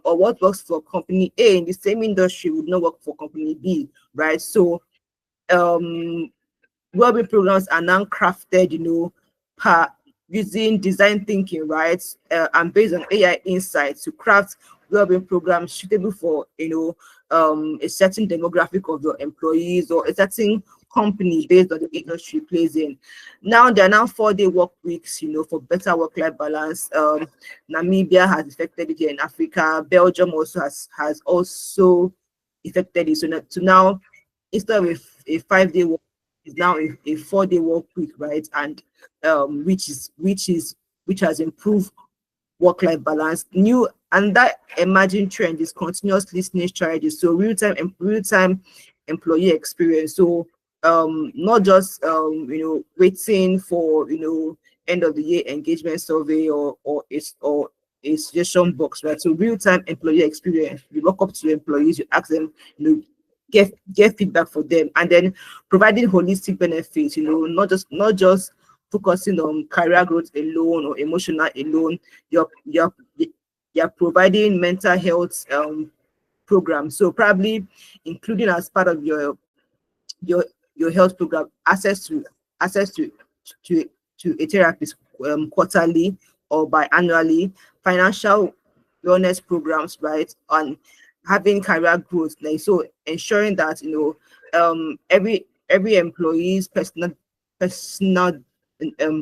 what works for company A in the same industry would not work for company B, right? So well-being programs are now crafted, using design thinking, right, and based on AI insights to craft well-being programs suitable for a certain demographic of your employees or a certain company based on the industry plays in. Now there are now 4-day work weeks, for better work-life balance. Namibia has effected it here in Africa. Belgium also has also effected it. So now instead of a 5-day work, is now a 4-day work week, right? And which has improved work-life balance. New and that emerging trend is continuous listening strategies. So real-time employee experience. So not just waiting for end of the year engagement survey or a suggestion box, right? So real-time employee experience. You walk up to employees, you ask them, get feedback for them, and then providing holistic benefits, not just focusing on career growth alone or emotional alone. You're providing mental health programs. So probably including as part of your health program access to a therapist quarterly or biannually, financial wellness programs, right, on having career growth. Like, so ensuring that every employee's personal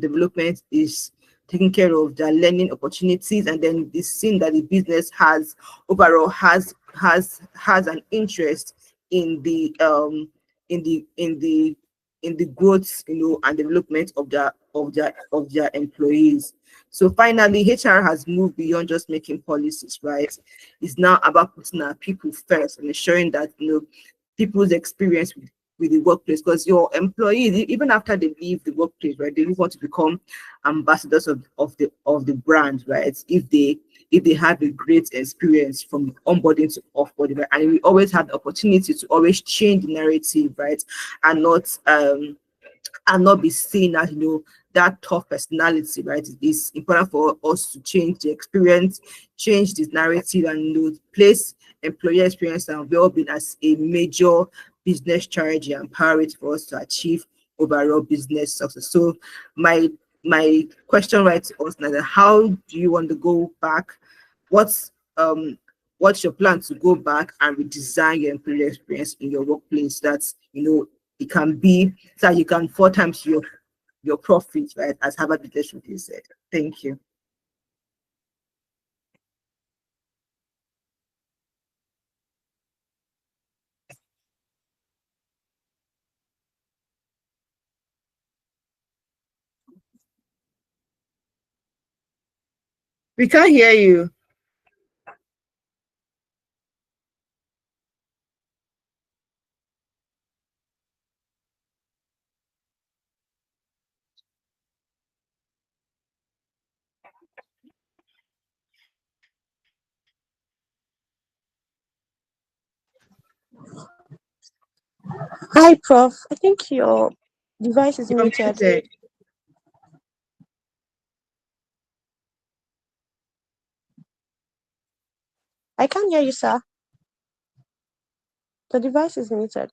development is taking care of their learning opportunities, and then the scene that the business has overall has an interest in the growth and development of their employees. So finally, HR has moved beyond just making policies, right? It's now about putting our people first and ensuring that people's experience with the workplace, because your employees, even after they leave the workplace, right, they want to become ambassadors of the brand, right? If if they have a great experience from onboarding to offboarding, right? And we always have the opportunity to always change the narrative, right? And not be seen as, that tough personality, right? It's important for us to change the experience, change this narrative, and place employee experience and well-being as a major business strategy and priority for us to achieve overall business success. So my question right to us now, how do you want to go back? What's your plan to go back and redesign your employee experience in your workplace? That's, it can be so you can 4 times your profits, right? As Harvard Business Review said. Thank you. We can't hear you. Hi, Prof. I think your device is You're muted. muted. I can't hear you, sir. The device is muted.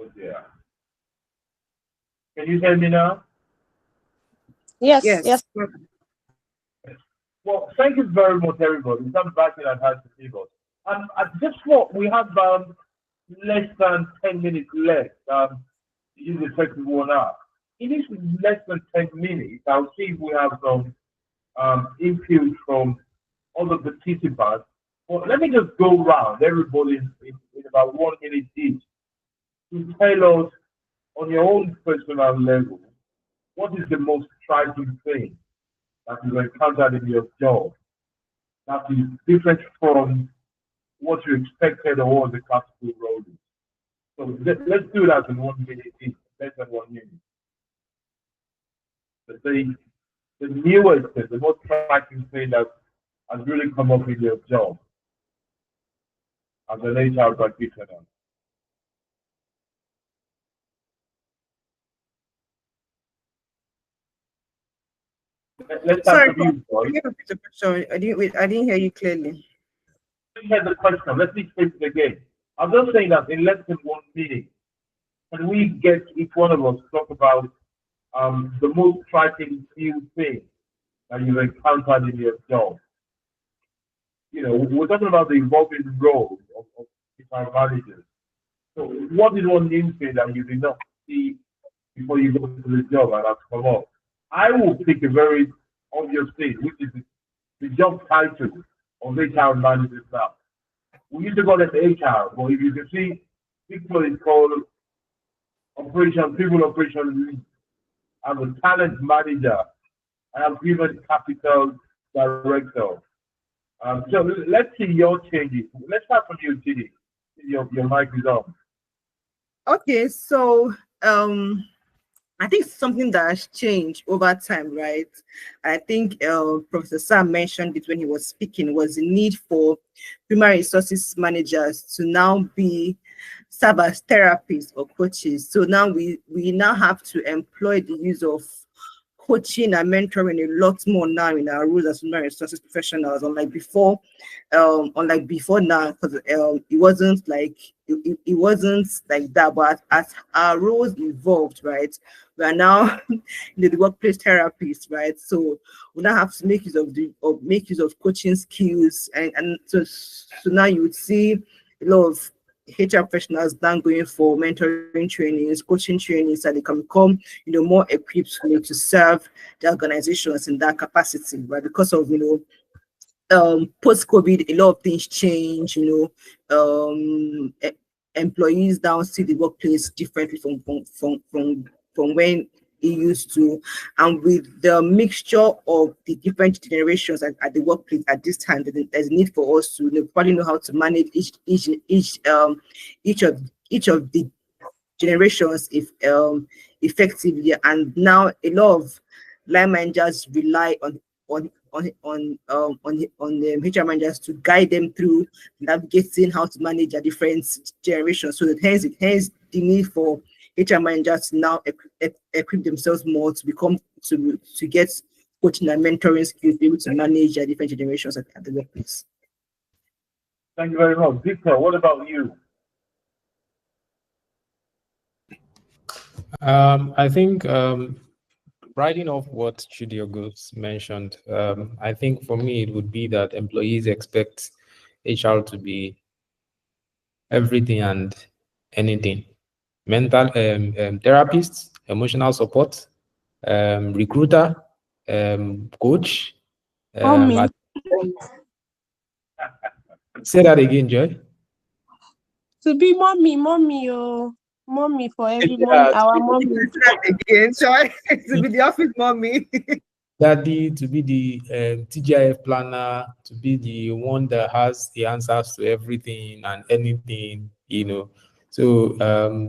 Oh dear. Can you hear me now? Yes. Yes. Well, thank you very much, everybody. Some back in advance to people. At this point, we have less than 10 minutes left. Use the second 1 hour. In this less than 10 minutes, I'll see if we have some input from other participants. Well, let me just go around everybody in about 1 minute each to tell us on your own personal level what is the most striking thing that you've encountered in your job that is different from what you expected or what the classical role is. So let's do that in 1 minute each, less than 1 minute. The newest thing, the most striking thing that has really come up in your job as an HR practitioner. Let's start Sorry, with you, boy. can you repeat the question? I didn't hear you clearly. Here's the question. Let me take it again. I'm just saying that in less than 1 minute, can we get each one of us to talk about the most striking new thing that you've encountered in your job? We're talking about the evolving role of HR managers. So what is one new thing that you did not see before you go to the job and has come up? I will pick a very obvious thing, which is the job title of HR managers now. We used to call it HR, but if you can see, people is called people operation lead. I'm a talent manager. I am human capital director. So let's see your changes. Let's start from you, Chidi. Your mic is on. Okay, so I think something that has changed over time, right? I think Professor Sam mentioned it when he was speaking, was the need for human resources managers to now serve as therapists or coaches. So now we now have to employ the use of coaching and mentoring a lot more now in our roles as human resources professionals, unlike before now, because it wasn't like that. But as our roles evolved, right, we are now the workplace therapists, right? So we now have to make use of coaching skills, and so now you would see a lot of HR professionals now going for mentoring trainings, coaching trainings, so they can become, more equipped to serve the organizations in that capacity, right? Because of, post-COVID, a lot of things change, employees now see the workplace differently from when it used to. And with the mixture of the different generations at the workplace at this time, there's a need for us to probably know how to manage each of the generations effectively. And now a lot of line managers rely on HR managers to guide them through navigating how to manage their different generations. So that hence the need for HR managers to now equip themselves more to get coaching and mentoring skills, be able to manage their different generations at the workplace. Thank you very much. Victor, what about you? I think writing off what Chidiogo mentioned, I think for me it would be that employees expect HR to be everything and anything. Mental therapists, emotional support, recruiter, coach. Mommy. Say that again, Joy. To be mommy, mommy for everyone, Yeah, our mommy. Again, sorry, to be the office mommy. Daddy, to be the TGIF planner, to be the one that has the answers to everything and anything, So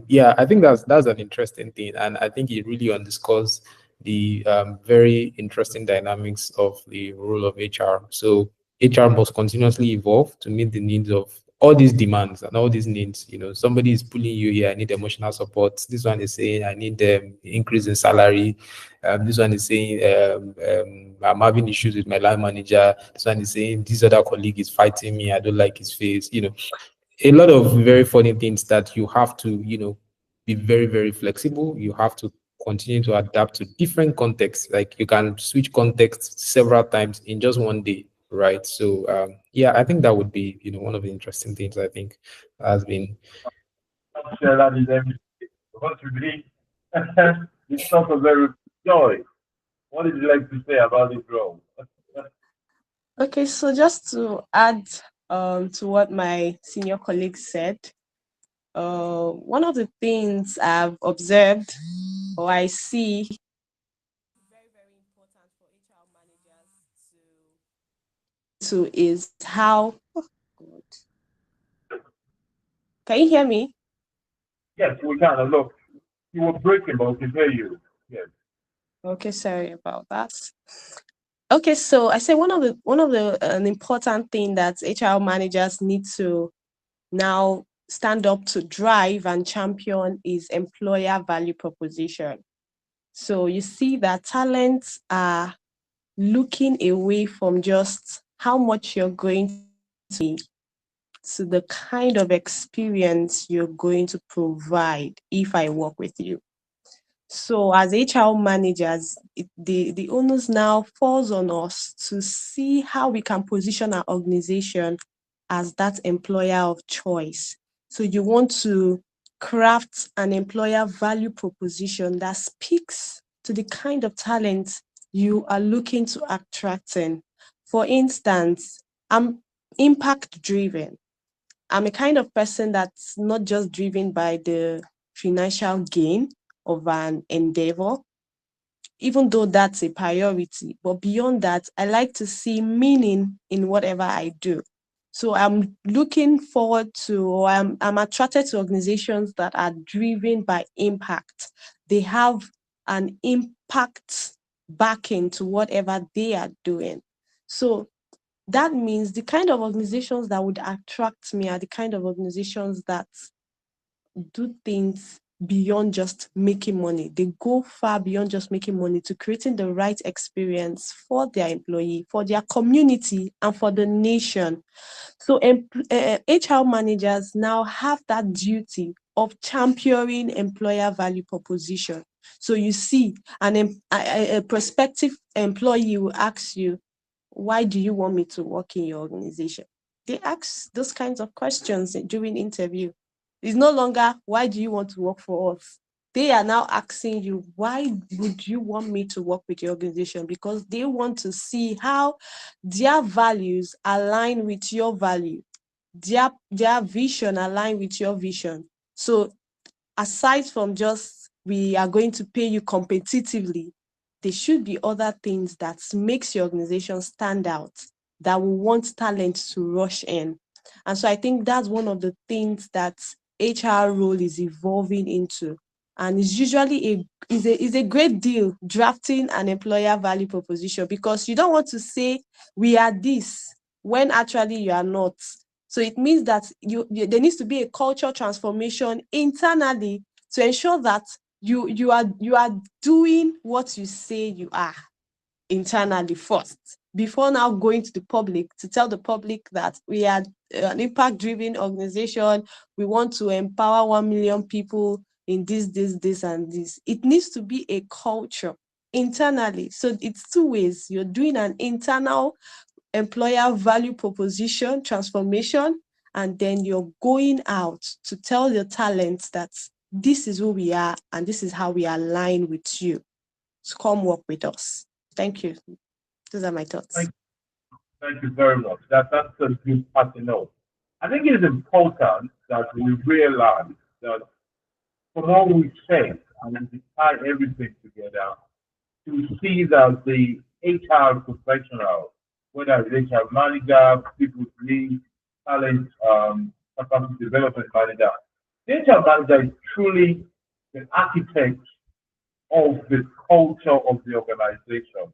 yeah, I think that's an interesting thing, and I think it really underscores the very interesting dynamics of the role of HR. So HR must continuously evolve to meet the needs of all these demands and all these needs. Somebody is pulling you here, I need emotional support. This one is saying I need increase in salary. This one is saying I'm having issues with my line manager. This one is saying this other colleague is fighting me, I don't like his face. A lot of very funny things that you have to be very, very flexible. You have to continue to adapt to different contexts. Like you can switch contexts several times in just one day, right? So yeah, I think that would be one of the interesting things I think has been. Share that is everything. What you believe? It's not a very joy. What would you like to say about this role? Okay, so just to add to what my senior colleague said, one of the things I've observed or I see very, very important for HR managers to is how, oh God. Can you hear me? Yes, we can. Look, you were breaking, but we can hear you. Yes. Okay, sorry about that. Okay, so I say one of the an important thing that HR managers need to now stand up to drive and champion is employer value proposition. So you see that talents are looking away from just how much you're going to the kind of experience you're going to provide if I work with you. So as HR managers, the onus now falls on us to see how we can position our organization as that employer of choice. So you want to craft an employer value proposition that speaks to the kind of talent you are looking to attract in. For instance, I'm impact driven. I'm a kind of person that's not just driven by the financial gain of an endeavor, even though that's a priority. But beyond that, I like to see meaning in whatever I do. So I'm looking forward to, or I'm attracted to organizations that are driven by impact. They have an impact backing to whatever they are doing. So that means the kind of organizations that would attract me are the kind of organizations that do things beyond just making money. They go far beyond just making money to creating the right experience for their employee, for their community, and for the nation. So HR managers now have that duty of championing employer value proposition. So you see, a prospective employee will ask you, why do you want me to work in your organization? They ask those kinds of questions during interview. It's no longer, why do you want to work for us? they are now asking you, why would you want me to work with your organization? Because they want to see how their values align with your value, their vision align with your vision. So aside from just we are going to pay you competitively, there should be other things that makes your organization stand out, that will want talent to rush in. And so I think that's one of the things that HR role is evolving into. And it's usually a great deal drafting an employer value proposition, because you don't want to say we are this when actually you are not. So it means that there needs to be a culture transformation internally to ensure that you are doing what you say you are internally first, before now going to the public to tell the public that we are an impact-driven organization. We want to empower 1 million people in this, and this. It needs to be a culture internally. So it's two ways. You're doing an internal employer value proposition transformation, and then you're going out to tell your talents that this is who we are and this is how we align with you. So come work with us. Thank you. Those are my thoughts. Thank you very much. That's a good part to know. I think it is important that we realize that from all we say, and we tie everything together, to see that the HR professional, whether it's HR manager, people lead, talent, capacity development manager, the HR manager is truly the architect of the culture of the organization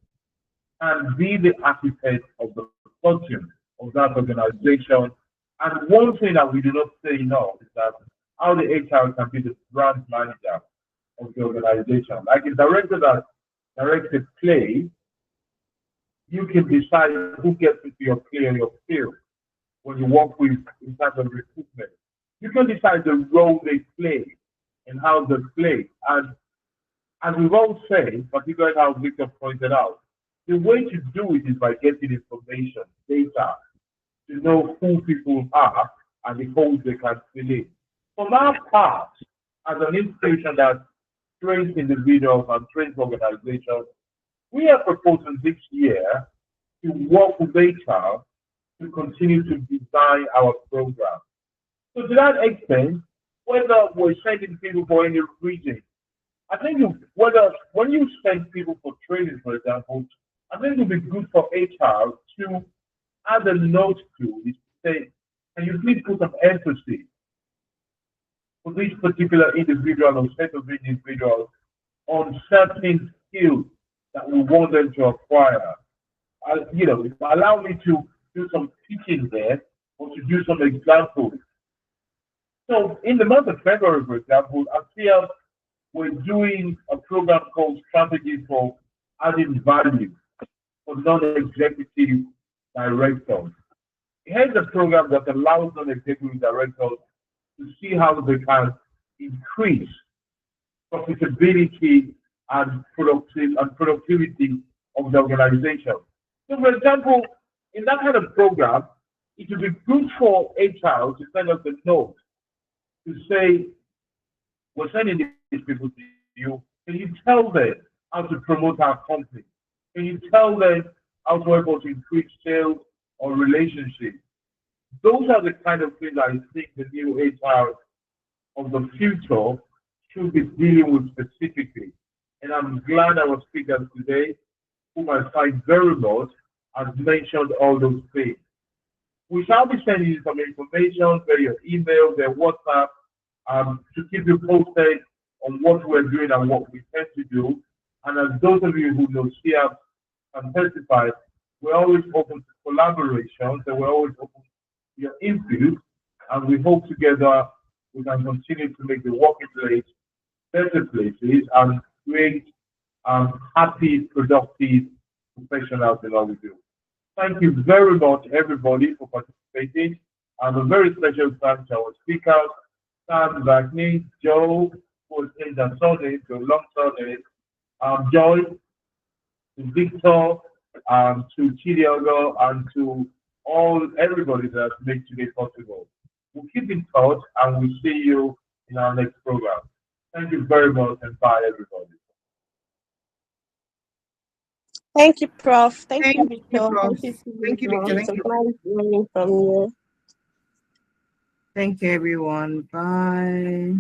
and be the architect of the fortune of that organization. And one thing that we do not say enough is that how the HR can be the brand manager of the organization. Like a director that directs a play, you can decide who gets into your play or your film when you work with in terms of recruitment. You can decide the role they play and how they play. And as we've all said, particularly how Victor pointed out, the way to do it is by getting information, data, to know who people are and the holes they can fill in. From our part, as an institution that trains individuals and trains organizations, we are proposing this year to work with HR to continue to design our program. So to that extent, whether we're sending people for any region, I think whether when you send people for training, for example, I think it would be good for HR to add a note to it, say, can you please put some emphasis for this particular individual or set of individuals on certain skills that we want them to acquire. Allow me to do some teaching there or to do some examples. So in the month of February, for example, I feel we're doing a program called Strategy for Adding Value for Non-Executive Directors. Here's a program that allows non-executive directors to see how they can increase profitability and productivity of the organization. So, for example, in that kind of program, it would be good for HR to send us a note to say, we're sending these people to you. Can you tell them how to promote our company? Can you tell them how to help us increase sales or relationships? Those are the kind of things I think the new HR of the future should be dealing with specifically. And I'm glad our speakers today, whom I find very much, has mentioned all those things. We shall be sending you some information via your email, their WhatsApp, to keep you posted on what we're doing and what we tend to do. And as those of you who know CIAPS can testify, we're always open to collaboration, so we're always open to your input, and we hope together we can continue to make the working place better places and create happy, productive professionals in all we do. Thank you very much, everybody, for participating. And a very special thanks to our speakers, Sam Vagney, Joe, who is in the Sunday, to long Sunday, Joy, to Victor, to Chidiogo, and to everybody that makes today possible. We'll keep in touch and we'll see you in our next program. Thank you very much, and bye, everybody. Thank you, Prof. Thank you, Thank you, Victor. Prof. Thank you, Thank you, Victor. Susan. Thank It's you. nice learning from you. Thank you, everyone. Bye.